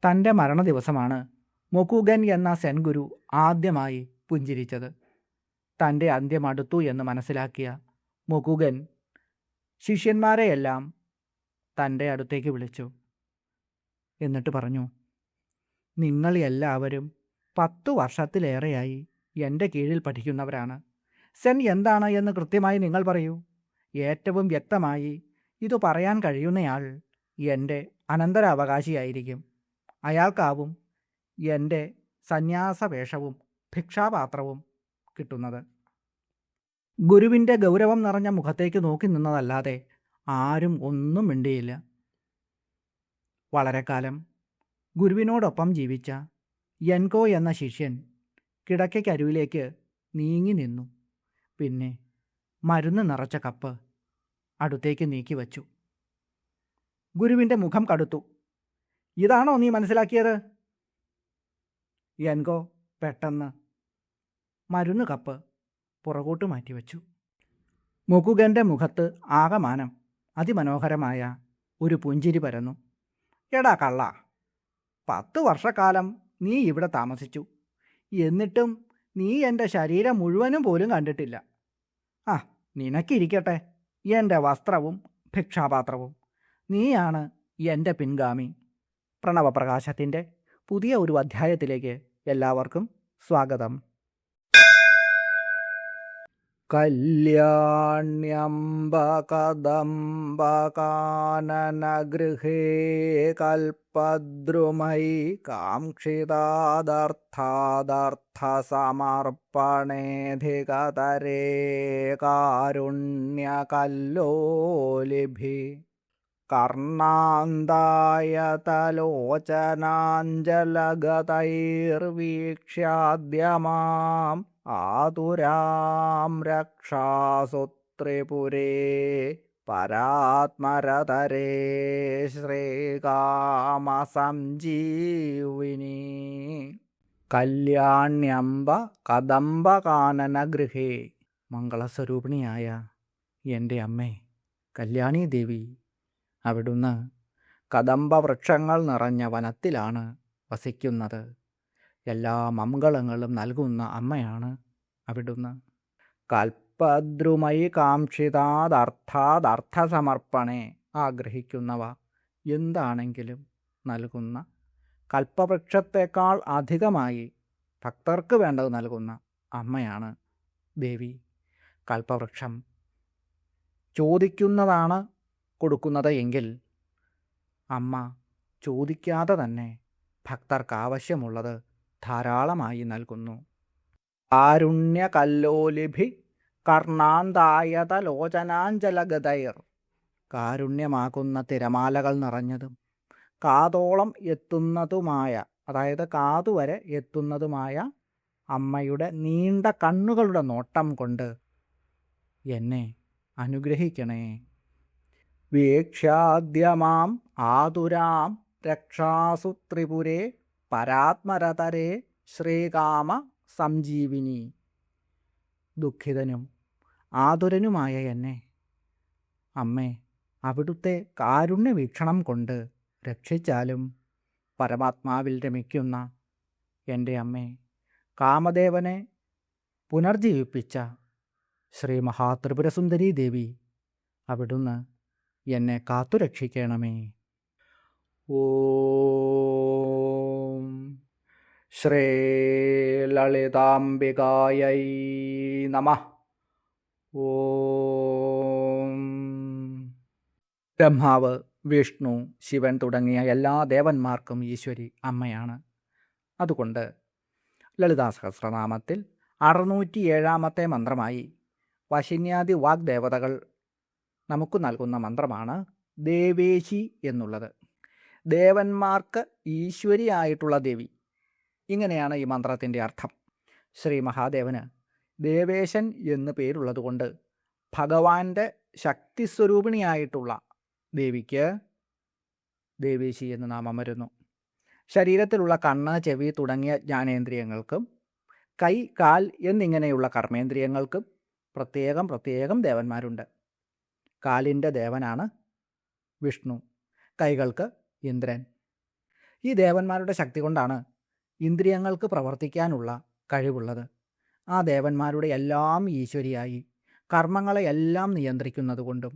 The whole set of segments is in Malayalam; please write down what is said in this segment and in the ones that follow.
തൻ്റെ മരണദിവസമാണ് മൊക്കുഗൻ എന്ന സെൻ ഗുരു ആദ്യമായി പുഞ്ചിരിച്ചത്. തൻ്റെ അന്ത്യം അടുത്തു എന്ന് മനസ്സിലാക്കിയ മൊക്കുഗൻ ശിഷ്യന്മാരെയെല്ലാം തൻ്റെ അടുത്തേക്ക് വിളിച്ചു. എന്നിട്ട് പറഞ്ഞു, നിങ്ങൾ എല്ലാവരും 10 വർഷത്തിലേറെയായി എൻ്റെ കീഴിൽ പഠിക്കുന്നവരാണ്. സെൻ എന്താണ് എന്ന് കൃത്യമായി നിങ്ങൾ പറയൂ. ഏറ്റവും വ്യക്തമായി ഇത് പറയാൻ കഴിയുന്നയാൾ എൻ്റെ അനന്തരാവകാശിയായിരിക്കും. അയാൾക്കാവും എൻ്റെ സന്യാസവേഷവും ഭിക്ഷാപാത്രവും കിട്ടുന്നത്. ഗുരുവിൻ്റെ ഗൗരവം നിറഞ്ഞ മുഖത്തേക്ക് നോക്കി നിന്നതല്ലാതെ ആരും ഒന്നും മിണ്ടിയില്ല. വളരെ കാലം ഗുരുവിനോടൊപ്പം ജീവിച്ച യൻകോ എന്ന ശിഷ്യൻ കിടക്കയ്ക്കരികിലേക്ക് നീങ്ങി നിന്നു. പിന്നെ മരുന്ന് നിറച്ച കപ്പ് അടുത്തേക്ക് നീക്കി വച്ചു. ഗുരുവിൻ്റെ മുഖം കടുത്തു. ഇതാണോ നീ മനസ്സിലാക്കിയത്? യൻകോ പെട്ടെന്ന് മരുന്ന് കപ്പ് പുറകോട്ട് മാറ്റിവെച്ചു. മൊക്കുഗൻ്റെ മുഖത്ത് ആകമാനം അതിമനോഹരമായ ഒരു പുഞ്ചിരി പരന്നു. എടാ കള്ള, 10 വർഷക്കാലം നീ ഇവിടെ താമസിച്ചു. എന്നിട്ടും നീ എൻ്റെ ശരീരം മുഴുവനും പോലും കണ്ടിട്ടില്ല. ആ, നിനക്കിരിക്കട്ടെ എൻ്റെ വസ്ത്രവും ഭിക്ഷാപാത്രവും. നീയാണ് എൻ്റെ പിൻഗാമി. പ്രണവപ്രകാശത്തിൻ്റെ പുതിയ ഒരു അധ്യായത്തിലേക്ക് എല്ലാവർക്കും സ്വാഗതം. കല്യാണ്യംബ കദംബകാനനഗൃഹേ കൽപദ്രുമൈ കാംക്ഷിതാദർത്ഥാദർത്ഥസമർപ്പണേധികതരേ കാരുണ്യകല്ലോലിഭി കർണാന്തായതലോചനാഞ്ജലഗതൈർവീക്ഷ്യാദ്യമാം ആതുരാം രക്ഷാസു ത്രിപുരേ പരാത്മരതരേ ശ്രീകാമസഞ്ജീവിനി. കല്യാണ്യംബ കദംബകാനനഗൃഹേ. മംഗളസ്വരൂപിണിയായ എൻ്റെ അമ്മേ കല്യാണി ദേവി, അവിടുന്ന് കദംബവൃക്ഷങ്ങൾ നിറഞ്ഞ വനത്തിലാണ് വസിക്കുന്നത്. എല്ലാ മംഗളങ്ങളും നൽകുന്ന അമ്മയാണ് അവിടുന്ന്. കൽപദ്രുമൈ കാംക്ഷിതാദർത്ഥാദർത്ഥസമർപ്പണേ. ആഗ്രഹിക്കുന്നവ എന്താണെങ്കിലും നൽകുന്ന, കൽപ്പവൃക്ഷത്തേക്കാൾ അധികമായി ഭക്തർക്ക് വേണ്ടത് നൽകുന്ന അമ്മയാണ് ദേവി. കൽപ്പവൃക്ഷം ചോദിക്കുന്നതാണ് കൊടുക്കുന്നത് എങ്കിൽ അമ്മ ചോദിക്കാതെ തന്നെ ഭക്തർക്ക് ആവശ്യമുള്ളത് ധാരാളമായി നൽകുന്നു. കാരുണ്യകല്ലോലിഭി കർണാന്തായതലോചനാഞ്ജലഗതൈർ. കാരുണ്യമാകുന്ന തിരമാലകൾ നിറഞ്ഞതും കാതോളം എത്തുന്നതുമായ, അതായത് കാതുവരെ എത്തുന്നതുമായ അമ്മയുടെ നീണ്ട കണ്ണുകളുടെ നോട്ടം കൊണ്ട് എന്നെ അനുഗ്രഹിക്കണേ. വീക്ഷ്യാദ്യമാം ആതുരാം രക്ഷാസു ത്രിപുരേ പരാത്മരതരേ ശ്രീകാമ സംജീവിനി. ദുഃഖിതനും ആതുരനുമായ എന്നെ അമ്മേ അവിടുത്തെ കാരുണ്യവീക്ഷണം കൊണ്ട് രക്ഷിച്ചാലും. പരമാത്മാവിൽ രമിക്കുന്ന എൻ്റെ അമ്മേ, കാമദേവനെ പുനർജീവിപ്പിച്ച ശ്രീ മഹാത്രിപുരസുന്ദരീ ദേവി, അവിടുന്ന് എന്നെ കാത്തുരക്ഷിക്കണമേ. ഓം ശ്രീ ലളിതാംബികായൈ നമഃ. ഓം. ബ്രഹ്മാവ്, വിഷ്ണു, ശിവൻ തുടങ്ങിയ എല്ലാ ദേവന്മാർക്കും ഈശ്വരി അമ്മയാണ്. അതുകൊണ്ട് ലളിതാ സഹസ്രനാമത്തിൽ 607 മന്ത്രമായി വശിന്യാദി വാഗ്ദേവതകൾ നമുക്ക് നൽകുന്ന മന്ത്രമാണ് ദേവേശി എന്നുള്ളത്. ദേവന്മാർക്ക് ഈശ്വരിയായിട്ടുള്ള ദേവി. ഇങ്ങനെയാണ് ഈ മന്ത്രത്തിൻ്റെ അർത്ഥം. ശ്രീ മഹാദേവന് ദേവേശൻ എന്ന് പേരുള്ളതുകൊണ്ട് ഭഗവാന്റെ ശക്തിസ്വരൂപിണിയായിട്ടുള്ള ദേവിക്ക് ദേവേശി എന്ന് നാമം വരുന്നു. ശരീരത്തിലുള്ള കണ്ണ്, ചെവി തുടങ്ങിയ ജ്ഞാനേന്ദ്രിയങ്ങൾക്കും കൈ, കാൽ എന്നിങ്ങനെയുള്ള കർമ്മേന്ദ്രിയങ്ങൾക്കും പ്രത്യേകം ദേവന്മാരുണ്ട്. കാലിൻ്റെ ദേവനാണ് വിഷ്ണു, കൈകൾക്ക് ഇന്ദ്രൻ. ഈ ദേവന്മാരുടെ ശക്തി കൊണ്ടാണ് ഇന്ദ്രിയങ്ങൾക്ക് പ്രവർത്തിക്കാനുള്ള കഴിവുള്ളത്. ആ ദേവന്മാരുടെ എല്ലാം ഈശ്വരിയായി കർമ്മങ്ങളെ എല്ലാം നിയന്ത്രിക്കുന്നത് കൊണ്ടും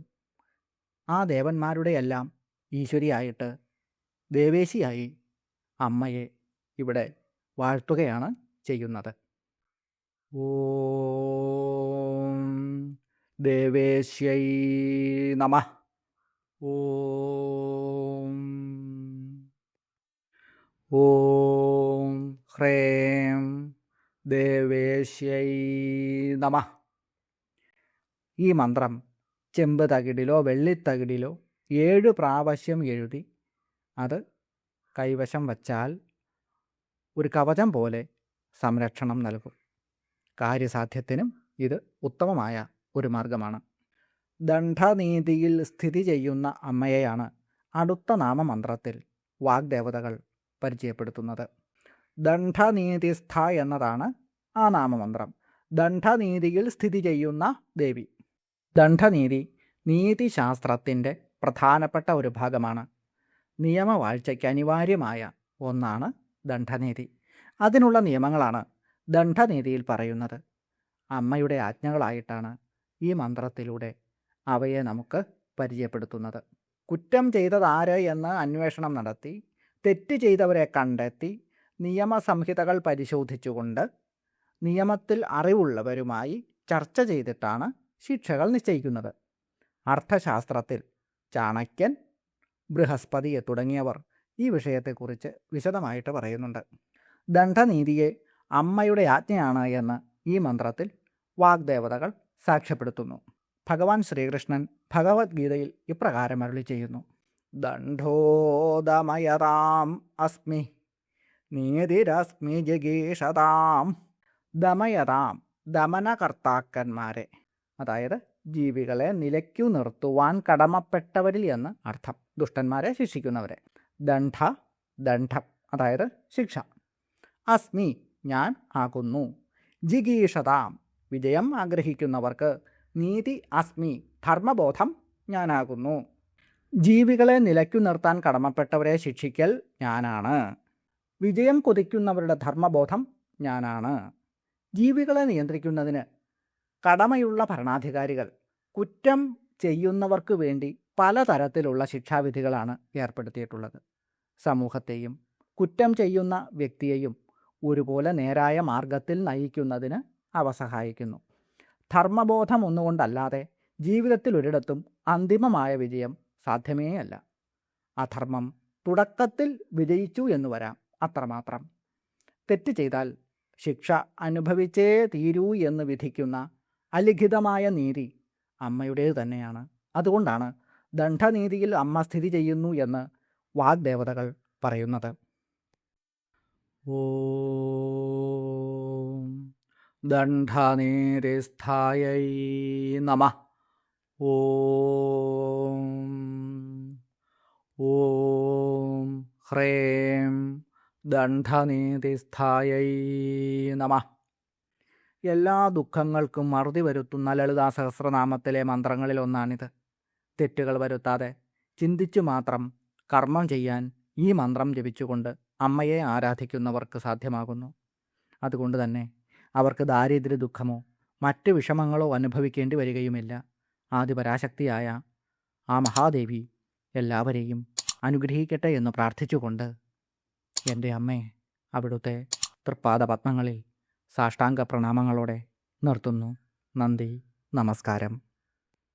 ആ ദേവന്മാരുടെ എല്ലാം ഈശ്വരിയായിട്ട് ദേവേശിയായി അമ്മയെ ഇവിടെ വാഴ്ത്തുകയാണ് ചെയ്യുന്നത്. ഓം ദേവേശ്യൈ നമഃ. ഓം ഹ്രേം ദേവേശ്യൈ നമഃ. ഈ മന്ത്രം ചെമ്പ് തകിടിലോ വെള്ളിത്തകിടിലോ 7 പ്രാവശ്യം എഴുതി അത് കൈവശം വച്ചാൽ ഒരു കവചം പോലെ സംരക്ഷണം നൽകും. കാര്യസാധ്യത്തിനും ഇത് ഉത്തമമായ ഒരു മാർഗമാണ്. ദണ്ഡനീതിയിൽ സ്ഥിതി ചെയ്യുന്ന അമ്മയെയാണ് അടുത്ത നാമമന്ത്രത്തിൽ വാഗ്ദേവതകൾ പരിചയപ്പെടുത്തുന്നത്. ദണ്ഡനീതിസ്ഥ എന്നതാണ് ആ നാമമന്ത്രം. ദണ്ഡനീതിയിൽ സ്ഥിതി ചെയ്യുന്ന ദേവി. ദണ്ഡനീതി നീതിശാസ്ത്രത്തിൻ്റെ പ്രധാനപ്പെട്ട ഒരു ഭാഗമാണ്. നിയമവാഴ്ചയ്ക്ക് അനിവാര്യമായ ഒന്നാണ് ദണ്ഡനീതി. അതിനുള്ള നിയമങ്ങളാണ് ദണ്ഡനീതിയിൽ പറയുന്നത്. അമ്മയുടെ ആജ്ഞകളായിട്ടാണ് ഈ മന്ത്രത്തിലൂടെ അവയെ നമുക്ക് പരിചയപ്പെടുത്തുന്നത്. കുറ്റം ചെയ്തതാര് എന്ന് അന്വേഷണം നടത്തി തെറ്റ് ചെയ്തവരെ കണ്ടെത്തി നിയമസംഹിതകൾ പരിശോധിച്ചുകൊണ്ട് നിയമത്തിൽ അറിവുള്ളവരുമായി ചർച്ച ചെയ്തിട്ടാണ് ശിക്ഷകൾ നിശ്ചയിക്കുന്നത്. അർത്ഥശാസ്ത്രത്തിൽ ചാണക്യൻ, ബൃഹസ്പതി തുടങ്ങിയവർ ഈ വിഷയത്തെക്കുറിച്ച് വിശദമായിട്ട് പറയുന്നുണ്ട്. ദണ്ഡനീതിയെ അമ്മയുടെ ആജ്ഞയാണ് എന്ന് ഈ മന്ത്രത്തിൽ വാഗ്ദേവതകൾ സാക്ഷ്യപ്പെടുത്തുന്നു. ഭഗവാൻ ശ്രീകൃഷ്ണൻ ഭഗവത്ഗീതയിൽ ഇപ്രകാരം അരുളി ചെയ്യുന്നു: ദണ്ഡോദമയതാം അസ്മി നീതിരസ്മി ജിഗീഷതാം. ദമയതാം, ദമനകർത്താക്കന്മാരെ, അതായത് ജീവികളെ നിലയ്ക്കു നിർത്തുവാൻ കടമപ്പെട്ടവരിൽ എന്ന് അർത്ഥം. ദുഷ്ടന്മാരെ ശിക്ഷിക്കുന്നവരെ. ദണ്ഡ, ദണ്ഡം, അതായത് ശിക്ഷ. അസ്മി, ഞാൻ ആകുന്നു. ജിഗീഷതാം, വിജയം ആഗ്രഹിക്കുന്നവർക്ക്. നീതി അസ്മി, ധർമ്മബോധം ഞാനാകുന്നു. ജീവികളെ നിലയ്ക്കു നിർത്താൻ കടമപ്പെട്ടവരെ ശിക്ഷിക്കൽ ഞാനാണ്. വിജയം കൊതിക്കുന്നവരുടെ ധർമ്മബോധം ഞാനാണ്. ജീവികളെ നിയന്ത്രിക്കുന്നതിന് കടമയുള്ള ഭരണാധികാരികൾ കുറ്റം ചെയ്യുന്നവർക്ക് വേണ്ടി പലതരത്തിലുള്ള ശിക്ഷാവിധികളാണ് ഏർപ്പെടുത്തിയിട്ടുള്ളത്. സമൂഹത്തെയും കുറ്റം ചെയ്യുന്ന വ്യക്തിയെയും ഒരുപോലെ നേരായ മാർഗത്തിൽ നയിക്കുന്നതിന് അവ സഹായിക്കുന്നു. ധർമ്മബോധം ഒന്നുകൊണ്ടല്ലാതെ ജീവിതത്തിൽ ഒരിടത്തും അന്തിമമായ വിജയം സാധ്യമേ അല്ല. അധർമ്മം തുടക്കത്തിൽ വിജയിച്ചു എന്ന് വരാം, അത്രമാത്രം. തെറ്റ് ചെയ്താൽ ശിക്ഷ അനുഭവിച്ചേ തീരൂ എന്ന് വിധിക്കുന്ന അലിഖിതമായ നീതി അമ്മയുടേത് തന്നെയാണ്. അതുകൊണ്ടാണ് ദണ്ഡനീതിയിൽ അമ്മ സ്ഥിതി ചെയ്യുന്നു എന്ന് വാഗ്ദേവതകൾ പറയുന്നത്. ഓം ദണ്ഡനീതിസ്ഥായൈ നമഃ. ഓം ഹ്രേം ദണ്ഡനീതിസ്ഥായൈ നമഃ. എല്ലാ ദുഃഖങ്ങൾക്കും അറുതി വരുത്തുന്ന ലളിതാ സഹസ്രനാമത്തിലെ മന്ത്രങ്ങളിലൊന്നാണിത്. തെറ്റുകൾ വരുത്താതെ ചിന്തിച്ചു മാത്രം കർമ്മം ചെയ്യാൻ ഈ മന്ത്രം ജപിച്ചുകൊണ്ട് അമ്മയെ ആരാധിക്കുന്നവർക്ക് സാധ്യമാകുന്നു. അതുകൊണ്ട് തന്നെ അവർക്ക് ദാരിദ്ര്യ ദുഃഖമോ മറ്റ് വിഷമങ്ങളോ അനുഭവിക്കേണ്ടി വരികയുമില്ല. ആദിപരാശക്തിയായ ആ മഹാദേവി എല്ലാവരെയും അനുഗ്രഹിക്കട്ടെ എന്ന് പ്രാർത്ഥിച്ചുകൊണ്ട് എൻ്റെ അമ്മേ, അവിടുത്തെ തൃപ്പാദ പത്മങ്ങളിൽ സാഷ്ടാംഗ പ്രണാമങ്ങളോടെ നിർത്തുന്നു. നന്ദി, നമസ്കാരം.